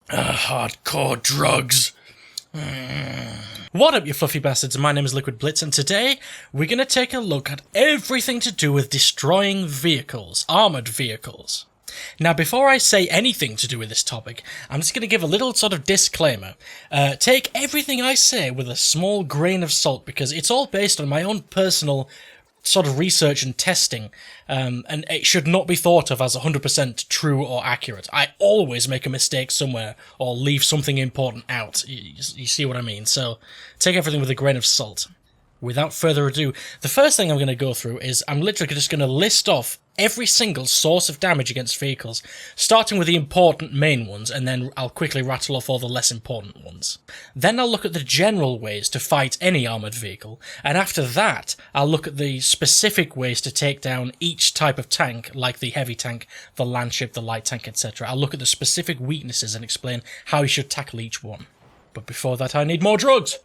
Hardcore drugs. What up, you fluffy bastards? My name is Liquid Blitz, and today we're going to take a look at everything to do with destroying vehicles, armoured vehicles. Now, before I say anything to do with this topic, I'm just going to give a little sort of disclaimer. Take everything I say with a small grain of salt, because it's all based on my own personal sort of research and testing, and it should not be thought of as 100% true or accurate. I always make a mistake somewhere or leave something important out. You see what I mean? So take everything with a grain of salt. Without further ado, the first thing I'm going to go through is I'm literally just going to list off every single source of damage against vehicles, starting with the important main ones, and then I'll quickly rattle off all the less important ones. Then I'll look at the general ways to fight any armoured vehicle, and after that, I'll look at the specific ways to take down each type of tank, like the heavy tank, the land ship, the light tank, etc. I'll look at the specific weaknesses and explain how you should tackle each one. But before that, I need more drugs!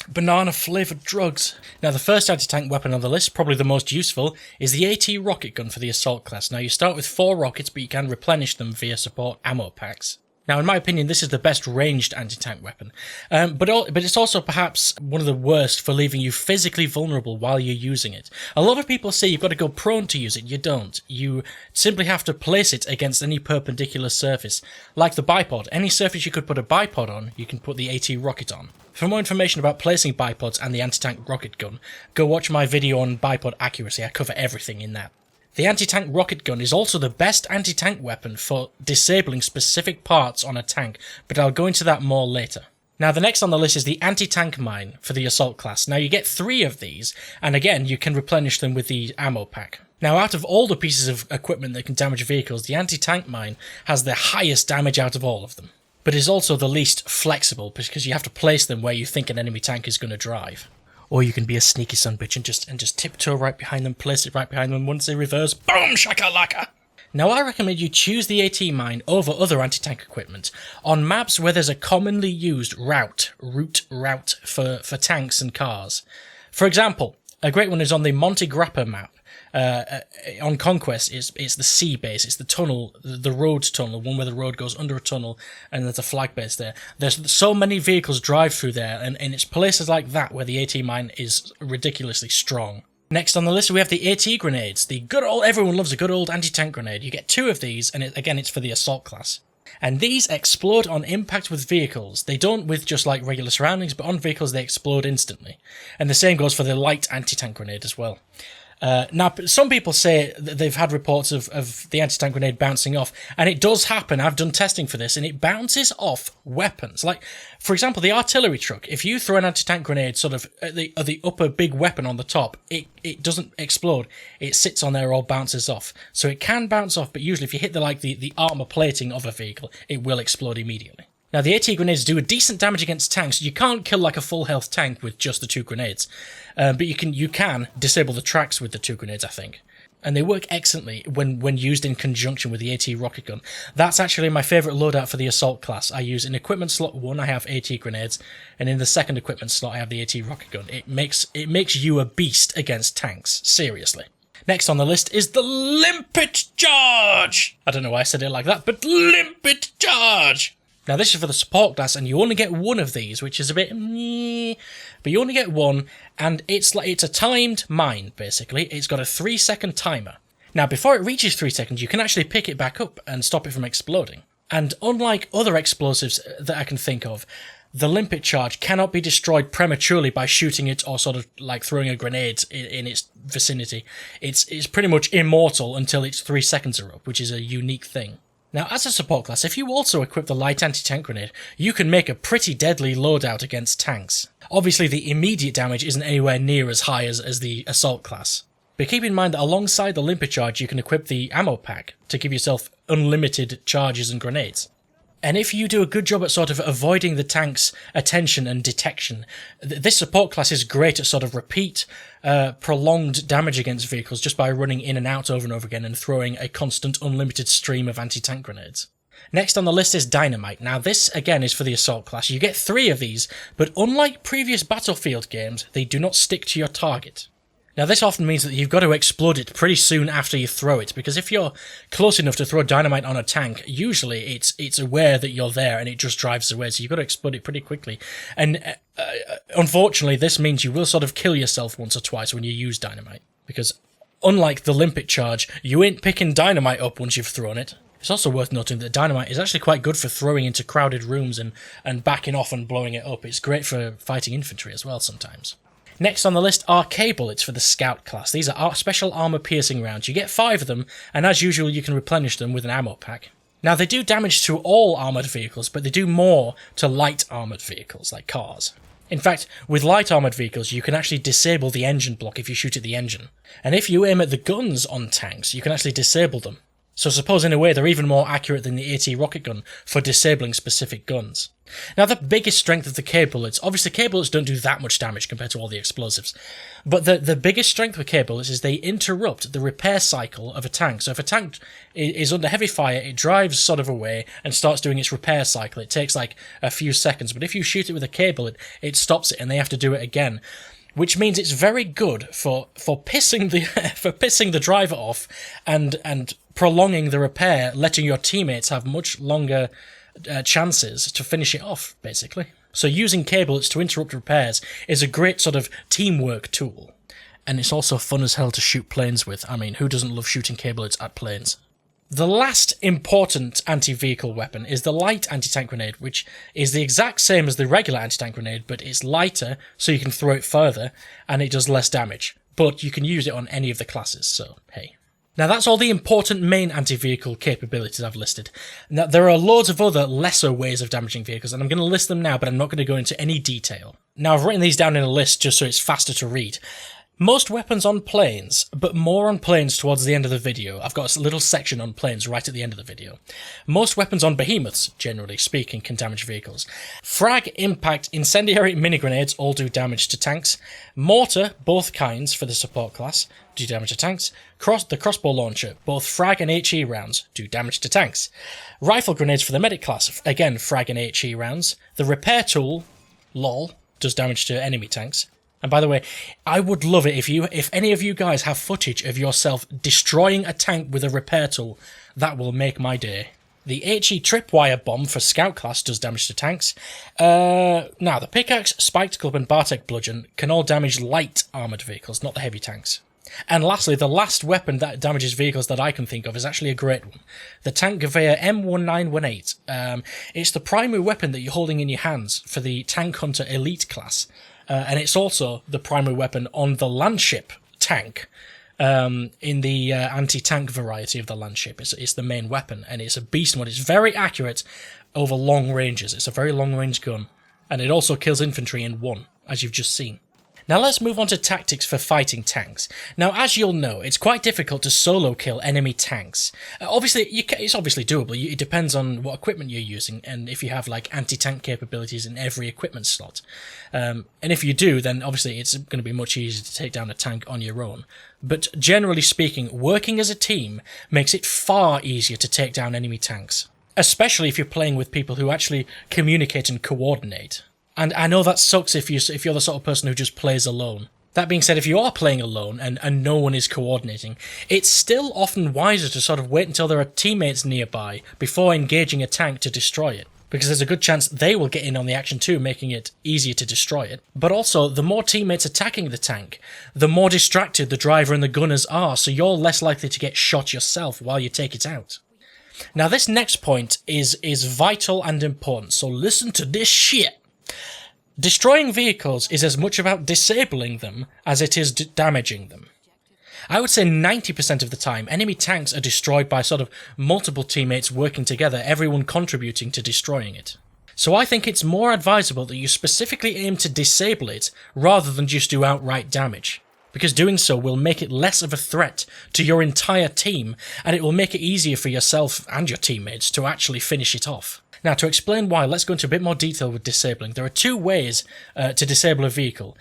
Banana-flavoured drugs. Now, the first anti-tank weapon on the list, probably the most useful, is the AT rocket gun for the assault class. Now, you start with 4 rockets, but you can replenish them via support ammo packs. Now, in my opinion, this is the best ranged anti-tank weapon, but it's also perhaps one of the worst for leaving you physically vulnerable while you're using it. A lot of people say you've got to go prone to use it. You don't. You simply have to place it against any perpendicular surface. Like the bipod. Any surface you could put a bipod on, you can put the AT rocket on. For more information about placing bipods and the anti-tank rocket gun, go watch my video on bipod accuracy. I cover everything in that. The anti-tank rocket gun is also the best anti-tank weapon for disabling specific parts on a tank, but I'll go into that more later. Now, the next on the list is the anti-tank mine for the assault class. Now, you get 3 of these, and again, you can replenish them with the ammo pack. Now, out of all the pieces of equipment that can damage vehicles, the anti-tank mine has the highest damage out of all of them, but is also the least flexible because you have to place them where you think an enemy tank is going to drive. Or you can be a sneaky sonbitch and just tiptoe right behind them, place it right behind them, once they reverse, boom, shakalaka! Now, I recommend you choose the AT mine over other anti-tank equipment on maps where there's a commonly used route for tanks and cars. For example, a great one is on the Monte Grappa map. On Conquest, it's the sea base, it's the tunnel, the road tunnel, one where the road goes under a tunnel, and there's a flag base there. There's so many vehicles drive through there, and it's places like that where the AT mine is ridiculously strong. Next on the list, we have the AT grenades. The good old, everyone loves a good old anti-tank grenade. You get 2 of these, and it's for the assault class. And these explode on impact with vehicles. They don't with just like regular surroundings, but on vehicles they explode instantly. And the same goes for the light anti-tank grenade as well. Now, some people say that they've had reports of the anti-tank grenade bouncing off, and it does happen. I've done testing for this, and it bounces off weapons. Like, for example, the artillery truck. If you throw an anti-tank grenade sort of at the upper big weapon on the top, it doesn't explode. It sits on there or bounces off. So it can bounce off, but usually if you hit the armor plating of a vehicle, it will explode immediately. Now, the AT grenades do a decent damage against tanks. You can't kill like a full health tank with just the 2 grenades, but you can disable the tracks with the 2 grenades, I think. And they work excellently when used in conjunction with the AT rocket gun. That's actually my favourite loadout for the assault class. I use in equipment slot 1, I have AT grenades, and in the second equipment slot, I have the AT rocket gun. It makes you a beast against tanks, seriously. Next on the list is the Limpet Charge! I don't know why I said it like that, but Limpet Charge! Now, this is for the support class, and you only get 1 of these, which is a bit but you only get 1, and it's a timed mine, basically. It's got a 3-second timer. Now, before it reaches 3 seconds, you can actually pick it back up and stop it from exploding. And unlike other explosives that I can think of, the Limpet Charge cannot be destroyed prematurely by shooting it or sort of like throwing a grenade in its vicinity. It's pretty much immortal until its 3 seconds are up, which is a unique thing. Now, as a support class, if you also equip the light anti-tank grenade, you can make a pretty deadly loadout against tanks. Obviously, the immediate damage isn't anywhere near as high as the assault class. But keep in mind that alongside the Limpet Charge, you can equip the ammo pack to give yourself unlimited charges and grenades. And if you do a good job at sort of avoiding the tank's attention and detection, this support class is great at sort of repeat, prolonged damage against vehicles just by running in and out over and over again and throwing a constant unlimited stream of anti-tank grenades. Next on the list is Dynamite. Now this again is for the assault class. You get 3 of these, but unlike previous Battlefield games, they do not stick to your target. Now this often means that you've got to explode it pretty soon after you throw it, because if you're close enough to throw dynamite on a tank, usually it's aware that you're there and it just drives away, so you've got to explode it pretty quickly. And unfortunately, this means you will sort of kill yourself once or twice when you use dynamite, because unlike the limpet charge, you ain't picking dynamite up once you've thrown it. It's also worth noting that dynamite is actually quite good for throwing into crowded rooms and backing off and blowing it up. It's great for fighting infantry as well sometimes. Next on the list are K-bullets for the Scout class. These are special armor-piercing rounds. You get 5 of them, and as usual you can replenish them with an ammo pack. Now they do damage to all armoured vehicles, but they do more to light armoured vehicles, like cars. In fact, with light armoured vehicles you can actually disable the engine block if you shoot at the engine. And if you aim at the guns on tanks, you can actually disable them. So suppose in a way they're even more accurate than the AT rocket gun for disabling specific guns. Now the biggest strength of the K-bullets, obviously K-bullets don't do that much damage compared to all the explosives, but the biggest strength with K-bullets is they interrupt the repair cycle of a tank. So if a tank is under heavy fire, it drives sort of away and starts doing its repair cycle. It takes like a few seconds, but if you shoot it with a K-bullet, it stops it and they have to do it again. Which means it's very good for pissing the driver off and prolonging the repair, letting your teammates have much longer chances to finish it off, basically. So using K-bullets to interrupt repairs is a great sort of teamwork tool. And it's also fun as hell to shoot planes with. I mean, who doesn't love shooting K-bullets at planes? The last important anti-vehicle weapon is the light anti-tank grenade, which is the exact same as the regular anti-tank grenade, but it's lighter, so you can throw it further, and it does less damage. But you can use it on any of the classes, so hey. Now that's all the important main anti-vehicle capabilities I've listed. Now there are loads of other lesser ways of damaging vehicles, and I'm going to list them now, but I'm not going to go into any detail. Now I've written these down in a list just so it's faster to read. Most weapons on planes, but more on planes towards the end of the video. I've got a little section on planes right at the end of the video. Most weapons on behemoths, generally speaking, can damage vehicles. Frag, impact, incendiary, mini grenades all do damage to tanks. Mortar, both kinds for the support class, do damage to tanks. The crossbow launcher, both frag and HE rounds, do damage to tanks. Rifle grenades for the medic class, again frag and HE rounds. The repair tool, LOL, does damage to enemy tanks. And by the way, I would love it if any of you guys have footage of yourself destroying a tank with a repair tool. That will make my day. The HE tripwire bomb for Scout class does damage to tanks. Now, the pickaxe, spiked club and Bartek bludgeon can all damage light armoured vehicles, not the heavy tanks. And lastly, the last weapon that damages vehicles that I can think of is actually a great one. The Tank Gevea M1918. It's the primary weapon that you're holding in your hands for the Tank Hunter Elite class. And it's also the primary weapon on the landship tank in the anti-tank variety of the landship. It's the main weapon, and it's a beast one. It's very accurate over long ranges. It's a very long-range gun, and it also kills infantry in one, as you've just seen. Now let's move on to tactics for fighting tanks. Now, as you'll know, it's quite difficult to solo kill enemy tanks. It's obviously doable. It depends on what equipment you're using, and if you have like anti-tank capabilities in every equipment slot. And if you do, then obviously it's going to be much easier to take down a tank on your own. But generally speaking, working as a team makes it far easier to take down enemy tanks, especially if you're playing with people who actually communicate and coordinate. And I know that sucks if you're the sort of person who just plays alone. That being said, if you are playing alone and no one is coordinating, it's still often wiser to sort of wait until there are teammates nearby before engaging a tank to destroy it. Because there's a good chance they will get in on the action too, making it easier to destroy it. But also, the more teammates attacking the tank, the more distracted the driver and the gunners are, so you're less likely to get shot yourself while you take it out. Now this next point is vital and important, so listen to this shit. Destroying vehicles is as much about disabling them as it is damaging them. I would say 90% of the time, enemy tanks are destroyed by sort of multiple teammates working together, everyone contributing to destroying it. So I think it's more advisable that you specifically aim to disable it rather than just do outright damage, because doing so will make it less of a threat to your entire team, and it will make it easier for yourself and your teammates to actually finish it off. Now, to explain why, let's go into a bit more detail with disabling. There are 2 ways to disable a vehicle.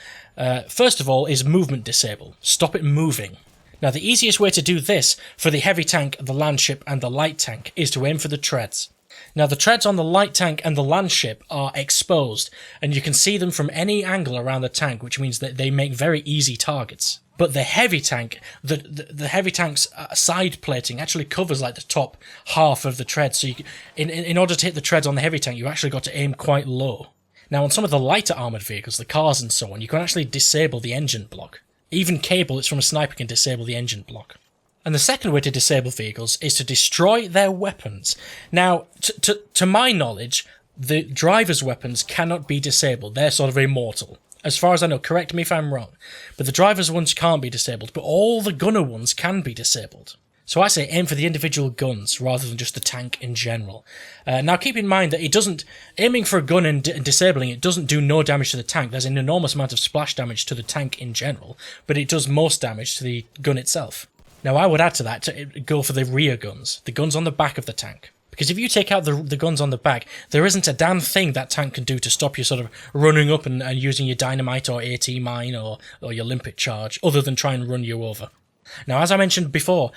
First of all is movement disable. Stop it moving. Now, the easiest way to do this for the heavy tank, the landship, and the light tank is to aim for the treads. Now, the treads on the light tank and the landship are exposed, and you can see them from any angle around the tank, which means that they make very easy targets. But the heavy tank, the heavy tank's side plating actually covers like the top half of the tread. So in order to hit the treads on the heavy tank, you actually got to aim quite low. Now on some of the lighter armoured vehicles, the cars and so on, you can actually disable the engine block. Even K bullets from a sniper can disable the engine block. And the second way to disable vehicles is to destroy their weapons. Now, to my knowledge, the driver's weapons cannot be disabled. They're sort of immortal. As far as I know, correct me if I'm wrong, but the driver's ones can't be disabled, but all the gunner ones can be disabled. So I say aim for the individual guns rather than just the tank in general. Now keep in mind that aiming for a gun and disabling it doesn't do no damage to the tank. There's an enormous amount of splash damage to the tank in general, but it does most damage to the gun itself. Now I would add to that to go for the rear guns, the guns on the back of the tank. Because if you take out the guns on the back, there isn't a damn thing that tank can do to stop you sort of running up and using your dynamite or AT mine or your limpet charge, other than try and run you over. Now, as I mentioned before,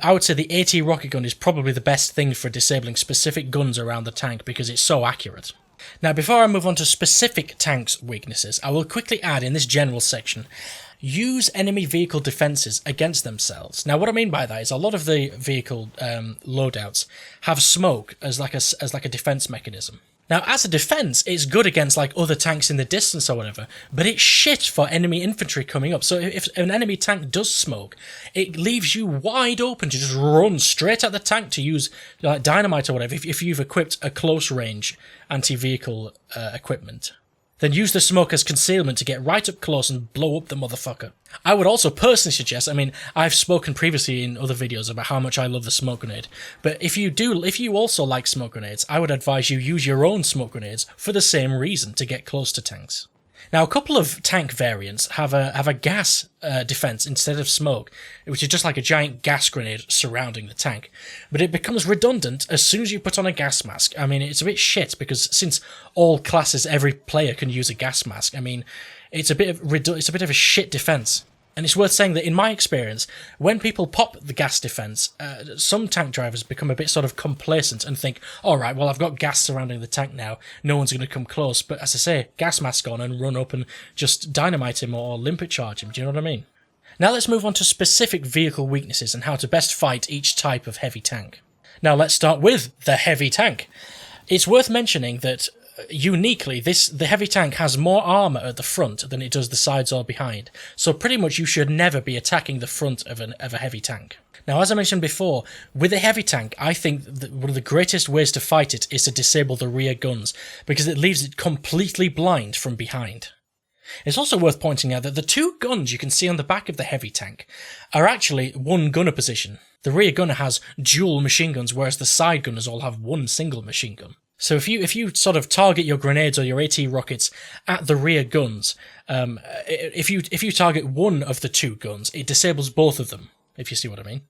I would say the AT rocket gun is probably the best thing for disabling specific guns around the tank because it's so accurate. Now, before I move on to specific tanks' weaknesses, I will quickly add in this general section, use enemy vehicle defences against themselves. Now, what I mean by that is a lot of the vehicle loadouts have smoke as like a defence mechanism. Now, as a defence, it's good against like other tanks in the distance or whatever, but it's shit for enemy infantry coming up. So if an enemy tank does smoke, it leaves you wide open to just run straight at the tank to use like dynamite or whatever if you've equipped a close range anti-vehicle equipment. Then use the smoke as concealment to get right up close and blow up the motherfucker. I would also personally suggest, I've spoken previously in other videos about how much I love the smoke grenade, but if you also like smoke grenades, I would advise you use your own smoke grenades for the same reason, to get close to tanks. Now, a couple of tank variants have a gas defense instead of smoke, which is just like a giant gas grenade surrounding the tank. But it becomes redundant as soon as you put on a gas mask. It's a bit shit because since all classes, every player can use a gas mask. It's a bit of a shit defense. And it's worth saying that in my experience, when people pop the gas defense, some tank drivers become a bit sort of complacent and think, all right, well, I've got gas surrounding the tank now. No one's going to come close. But as I say, gas mask on and run up and just dynamite him or limpet charge him. Do you know what I mean? Now let's move on to specific vehicle weaknesses and how to best fight each type of heavy tank. Now let's start with the heavy tank. It's worth mentioning that uniquely, the heavy tank has more armour at the front than it does the sides or behind, so pretty much you should never be attacking the front of a heavy tank. Now, as I mentioned before, with a heavy tank, I think that one of the greatest ways to fight it is to disable the rear guns, because it leaves it completely blind from behind. It's also worth pointing out that the two guns you can see on the back of the heavy tank are actually one gunner position. The rear gunner has dual machine guns, whereas the side gunners all have one single machine gun. So if you sort of target your grenades or your AT rockets at the rear guns, if you target one of the two guns, it disables both of them, if you see what I mean.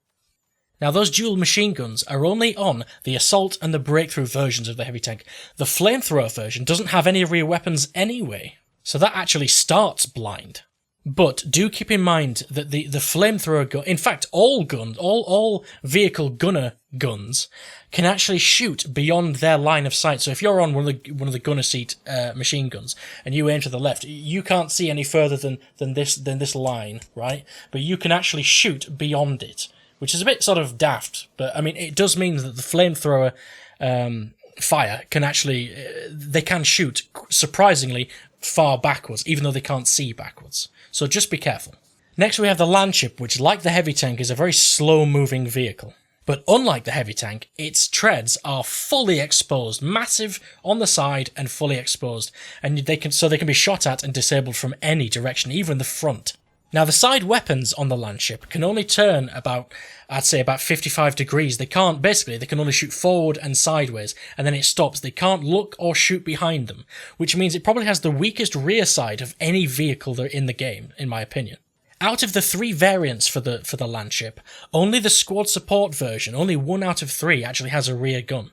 Now, those dual machine guns are only on the assault and the breakthrough versions of the heavy tank. The flamethrower version doesn't have any rear weapons anyway, so that actually starts blind. But do keep in mind that the flamethrower gun, in fact, all vehicle gunner guns can actually shoot beyond their line of sight. So if you're on one of the gunner seat machine guns and you aim to the left, you can't see any further than this line, right? But you can actually shoot beyond it, which is a bit sort of daft. But it does mean that the flamethrower fire can actually they can shoot surprisingly far backwards, even though they can't see backwards. So just be careful. Next we have the landship, which like the heavy tank is a very slow moving vehicle. But unlike the heavy tank, its treads are fully exposed, massive on the side and fully exposed, and they can be shot at and disabled from any direction, even the front. Now the side weapons on the landship can only turn about 55 degrees. They can only shoot forward and sideways, and then it stops. They can't look or shoot behind them, which means it probably has the weakest rear side of any vehicle in the game, in my opinion. Out of the 3 variants for the landship, only the squad support version, only 1 out of 3 actually has a rear gun.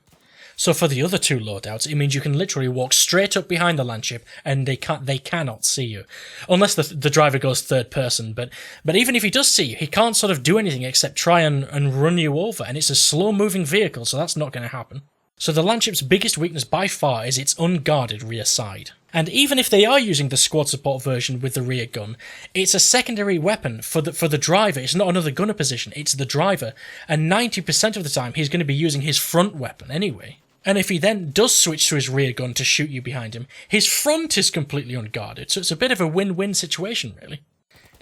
So for the other 2 loadouts, it means you can literally walk straight up behind the landship and they cannot see you. Unless the driver goes third person, but even if he does see you, he can't sort of do anything except try and run you over, and it's a slow moving vehicle, so that's not going to happen. So the Landship's biggest weakness by far is its unguarded rear side. And even if they are using the squad support version with the rear gun, it's a secondary weapon for the driver. It's not another gunner position, it's the driver. And 90% of the time he's going to be using his front weapon anyway. And if he then does switch to his rear gun to shoot you behind him, his front is completely unguarded. So it's a bit of a win-win situation, really.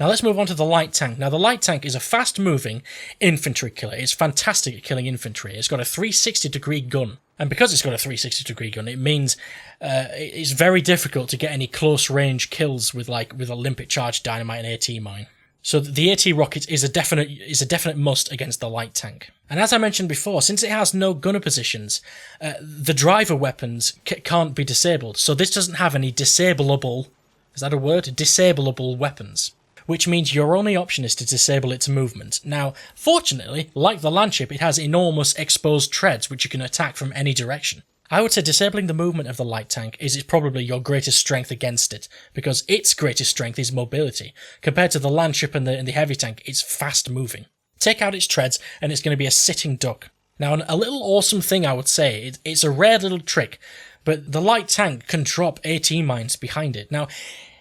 Now let's move on to the light tank. Now the light tank is a fast-moving infantry killer. It's fantastic at killing infantry. It's got a 360-degree gun. And because it's got a 360-degree gun, it means it's very difficult to get any close-range kills with a limpet charge dynamite and AT mine. So the AT rocket is a definite must against the light tank. And as I mentioned before, since it has no gunner positions, the driver weapons can't be disabled. So this doesn't have any disableable, is that a word? Disableable weapons. Which means your only option is to disable its movement. Now, fortunately, like the Landship, it has enormous exposed treads which you can attack from any direction. I would say disabling the movement of the light tank is probably your greatest strength against it, because its greatest strength is mobility. Compared to the Landship and the heavy tank, it's fast moving. Take out its treads and it's going to be a sitting duck. Now, a little awesome thing I would say, it's a rare little trick, but the light tank can drop AT mines behind it. Now,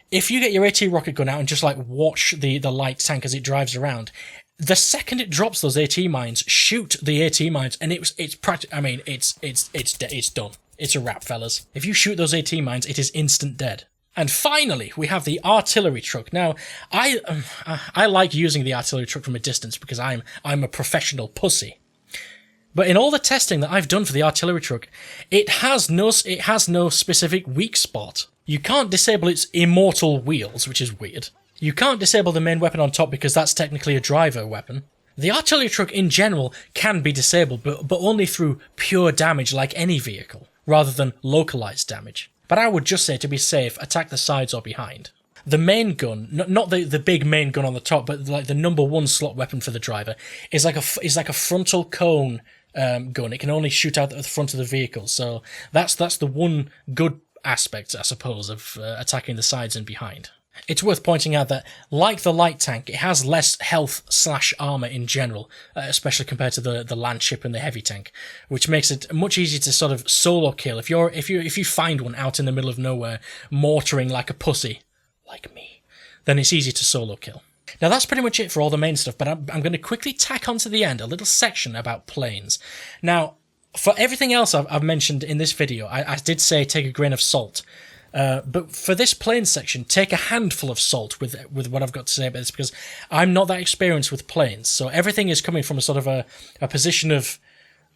if you get your AT rocket gun out and just watch the light tank as it drives around, the second it drops those AT mines, shoot the AT mines, and it's done. It's a wrap, fellas. If you shoot those AT mines, it is instant dead. And finally, we have the artillery truck. Now, I like using the artillery truck from a distance because I'm a professional pussy. But in all the testing that I've done for the artillery truck, it has no specific weak spot. You can't disable its immortal wheels, which is weird. You can't disable the main weapon on top because that's technically a driver weapon. The artillery truck in general can be disabled, but only through pure damage like any vehicle, rather than localized damage. But I would just say, to be safe, attack the sides or behind. The main gun, not the big main gun on the top, but the number one slot weapon for the driver, is like a frontal cone gun. It can only shoot out at the front of the vehicle, so that's the one good aspect, I suppose, of attacking the sides and behind. It's worth pointing out that, like the light tank, it has less health/armor in general, especially compared to the Landship and the heavy tank, which makes it much easier to sort of solo kill. If you find one out in the middle of nowhere, mortaring like a pussy, like me, then it's easy to solo kill. Now that's pretty much it for all the main stuff, but I'm going to quickly tack onto the end a little section about planes. Now, for everything else I've mentioned in this video, I did say take a grain of salt. But for this plane section, take a handful of salt with what I've got to say about this, because I'm not that experienced with planes. So everything is coming from a sort of a position of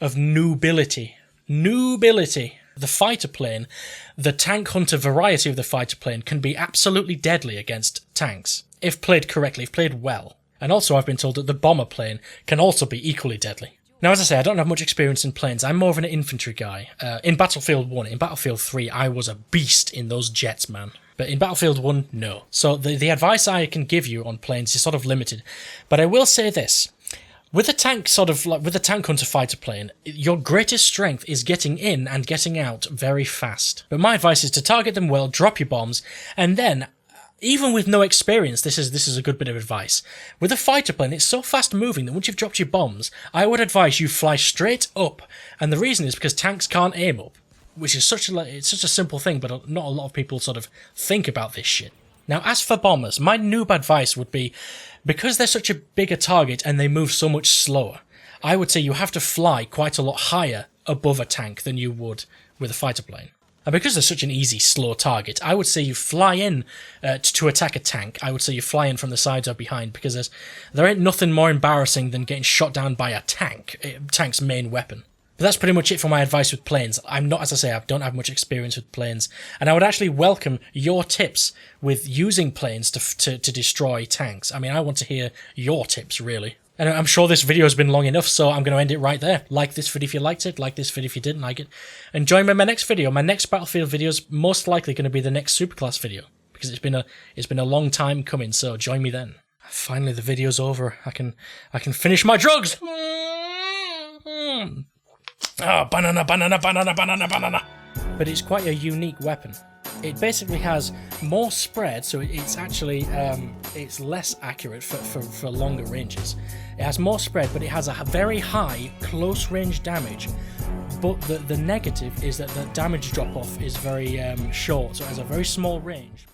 noobility. Noobility. The fighter plane, the tank hunter variety of the fighter plane, can be absolutely deadly against tanks, if played correctly, if played well. And also I've been told that the bomber plane can also be equally deadly. Now, as I say, I don't have much experience in planes. I'm more of an infantry guy. In Battlefield 1, in Battlefield 3, I was a beast in those jets, man. But in Battlefield 1, no. So the advice I can give you on planes is sort of limited. But I will say this. With a tank with a tank hunter fighter plane, your greatest strength is getting in and getting out very fast. But my advice is to target them well, drop your bombs, and then, even with no experience, this is a good bit of advice. With a fighter plane, it's so fast moving that once you've dropped your bombs, I would advise you fly straight up. And the reason is because tanks can't aim up, which is such a simple thing, but not a lot of people sort of think about this shit. Now, as for bombers, my noob advice would be, because they're such a bigger target and they move so much slower, I would say you have to fly quite a lot higher above a tank than you would with a fighter plane. And because they're such an easy, slow target, I would say you fly in to attack a tank. I would say you fly in from the sides or behind, because there ain't nothing more embarrassing than getting shot down by a tank's main weapon. But that's pretty much it for my advice with planes. I'm not, as I say, I don't have much experience with planes, and I would actually welcome your tips with using planes to destroy tanks. I mean, I want to hear your tips, really. And I'm sure this video has been long enough, so I'm going to end it right there. Like this video if you liked it, like this video if you didn't like it, and join me in my next video. My next Battlefield video is most likely going to be the next Superclass video, because it's been a long time coming, so join me then. Finally, the video's over. I can finish my drugs! Oh, banana, banana, banana, banana, banana. But it's quite a unique weapon. It basically has more spread, so it's actually it's less accurate for longer ranges. It has more spread, but it has a very high close range damage. But the negative is that the damage drop off is very short, so it has a very small range.